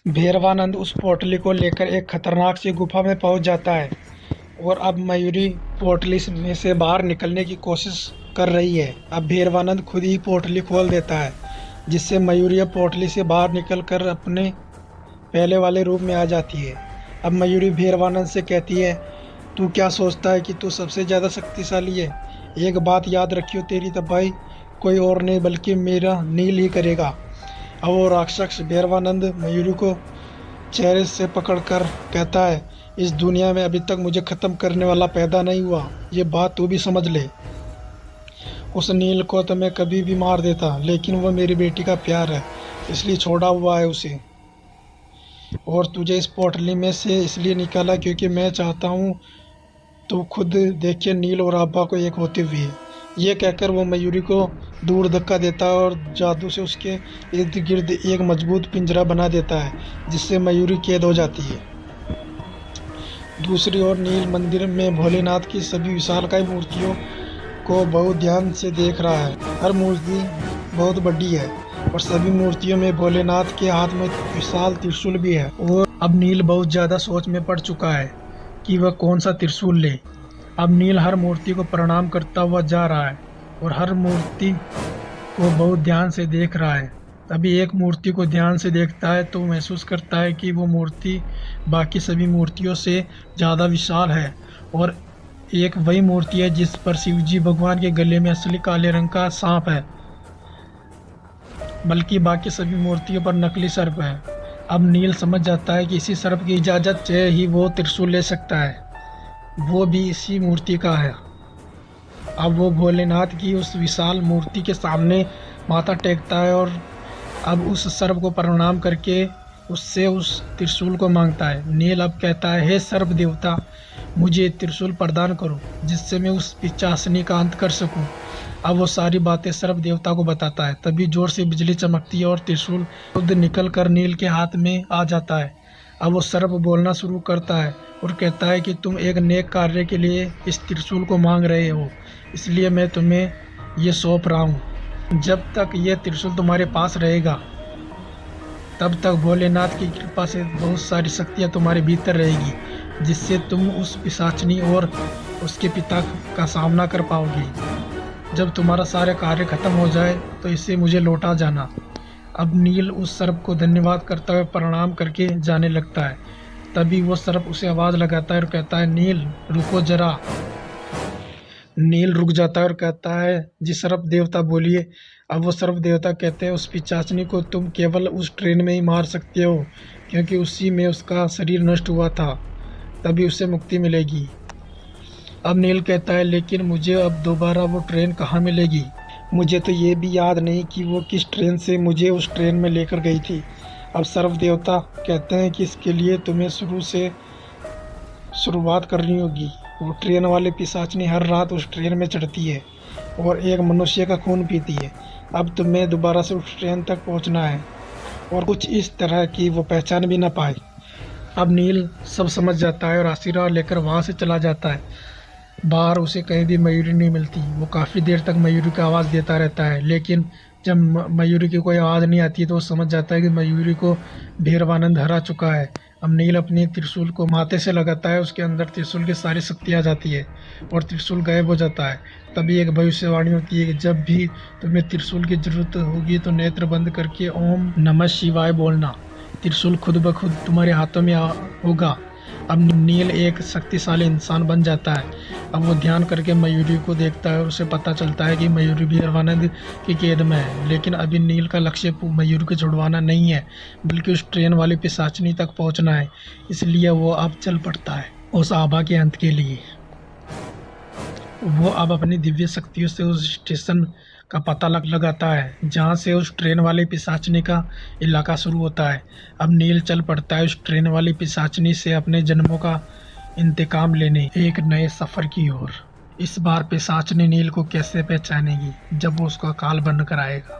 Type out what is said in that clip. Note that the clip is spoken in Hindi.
भैरवानंद उस पोटली को लेकर एक खतरनाक सी गुफा में पहुंच जाता है और अब मयूरी पोटली में से बाहर निकलने की कोशिश कर रही है। अब भैरवानंद खुद ही पोटली खोल देता है, जिससे मयूरी अब पोटली से बाहर निकलकर अपने पहले वाले रूप में आ जाती है। अब मयूरी भैरवानंद से कहती है, तू क्या सोचता है कि तू सबसे ज़्यादा शक्तिशाली है? एक बात याद रखियो, तेरी तबाही कोई और नहीं बल्कि मेरा नील ही करेगा। अब वो राक्षस भैरवानंद मयूरी को चेहरे से पकड़कर कहता है, इस दुनिया में अभी तक मुझे ख़त्म करने वाला पैदा नहीं हुआ, ये बात तू भी समझ ले। उस नील को तो मैं कभी भी मार देता, लेकिन वो मेरी बेटी का प्यार है, इसलिए छोड़ा हुआ है उसे। और तुझे इस पोटली में से इसलिए निकाला क्योंकि मैं चाहता हूँ तू खुद देखे नील और आभा को एक होते हुए। ये कहकर वो मयूरी को दूर धक्का देता है और जादू से उसके इर्द गिर्द एक मजबूत पिंजरा बना देता है, जिससे मयूरी कैद हो जाती है। दूसरी ओर नील मंदिर में भोलेनाथ की सभी विशालकाय मूर्तियों को बहुत ध्यान से देख रहा है। हर मूर्ति बहुत बड़ी है और सभी मूर्तियों में भोलेनाथ के हाथ में विशाल त्रिशूल भी है। और अब नील बहुत ज़्यादा सोच में पड़ चुका है कि वह कौन सा त्रिशूल ले। अब नील हर मूर्ति को प्रणाम करता हुआ जा रहा है और हर मूर्ति को बहुत ध्यान से देख रहा है। तभी एक मूर्ति को ध्यान से देखता है तो महसूस करता है कि वो मूर्ति बाकी सभी मूर्तियों से ज़्यादा विशाल है और एक वही मूर्ति है जिस पर शिवजी भगवान के गले में असली काले रंग का सांप है, बल्कि बाकी सभी मूर्तियों पर नकली सर्प है। अब नील समझ जाता है कि इसी सर्प की इजाज़त से ही वो त्रिशूल ले सकता है, वो भी इसी मूर्ति का है। अब वो भोलेनाथ की उस विशाल मूर्ति के सामने माथा टेकता है और अब उस सर्प को प्रणाम करके उससे उस त्रिशूल को मांगता है। नील अब कहता है, हे सर्प देवता, मुझे त्रिशूल प्रदान करो जिससे मैं उस पिशाचिनी का अंत कर सकूं। अब वो सारी बातें सर्प देवता को बताता है। तभी जोर से बिजली चमकती है और त्रिशूल खुद निकल कर नील के हाथ में आ जाता है। अब वो सर्प बोलना शुरू करता है और कहता है कि तुम एक नेक कार्य के लिए इस त्रिशूल को मांग रहे हो, इसलिए मैं तुम्हें ये सौंप रहा हूँ। जब तक ये त्रिशूल तुम्हारे पास रहेगा तब तक भोलेनाथ की कृपा से बहुत सारी शक्तियाँ तुम्हारे भीतर रहेगी, जिससे तुम उस पिशाचिनी और उसके पिता का सामना कर पाओगे। जब तुम्हारा सारे कार्य खत्म हो जाए तो इसे मुझे लौटा जाना। अब नील उस सर्प को धन्यवाद करता हुए प्रणाम करके जाने लगता है। तभी वो सर्प उसे आवाज़ लगाता है और कहता है, नील रुको जरा। नील रुक जाता है और कहता है, जी सर्प देवता बोलिए। अब वो सर्प देवता कहते हैं, उस पिशाचिनी को तुम केवल उस ट्रेन में ही मार सकते हो क्योंकि उसी में उसका शरीर नष्ट हुआ था, तभी उसे मुक्ति मिलेगी। अब नील कहता है, लेकिन मुझे अब दोबारा वो ट्रेन कहाँ मिलेगी? मुझे तो ये भी याद नहीं कि वो किस ट्रेन से मुझे उस ट्रेन में लेकर गई थी। अब सर्प देवता कहते हैं कि इसके लिए तुम्हें शुरू से शुरुआत करनी होगी। वो ट्रेन वाले पिशाचिनी हर रात उस ट्रेन में चढ़ती है और एक मनुष्य का खून पीती है। अब तुम्हें दोबारा से उस ट्रेन तक पहुंचना है और कुछ इस तरह कि वो पहचान भी ना पाए। अब नील सब समझ जाता है और आशीर्वाद लेकर वहाँ से चला जाता है। बाहर उसे कहीं भी मयूरी नहीं मिलती। वो काफ़ी देर तक मयूरी की आवाज़ देता रहता है, लेकिन जब मयूरी की कोई आवाज़ नहीं आती तो वो समझ जाता है कि मयूरी को भैरवानंद हरा चुका है। अब नील अपने त्रिशूल को माथे से लगाता है, उसके अंदर त्रिशूल की सारी शक्ति आ जाती है और त्रिशूल गायब हो जाता है। तभी एक भविष्यवाणी होती है कि जब भी तुम्हें त्रिशूल की जरूरत होगी तो नेत्र बंद करके ओम नमः शिवाय बोलना, त्रिशूल खुद ब खुद तुम्हारे हाथों में होगा। अब नील एक शक्तिशाली इंसान बन जाता है। अब वो ध्यान करके मयूरी को देखता है और उसे पता चलता है कि मयूरी भैरवानंद की कैद में है। लेकिन अभी नील का लक्ष्य मयूरी को छुड़वाना नहीं है, बल्कि उस ट्रेन वाली पिशाचिनी तक पहुंचना है। इसलिए वो अब चल पड़ता है उस आभा के अंत के लिए। वो अब अपनी दिव्य शक्तियों से उस स्टेशन का पता लगाता है जहाँ से उस ट्रेन वाली पिशाचिनी का इलाका शुरू होता है। अब नील चल पड़ता है उस ट्रेन वाली पिशाचिनी से अपने जन्मों का इंतकाम लेने एक नए सफ़र की ओर। इस बार पिशाचिनी नील को कैसे पहचानेगी जब वो उसका काल बनकर आएगा।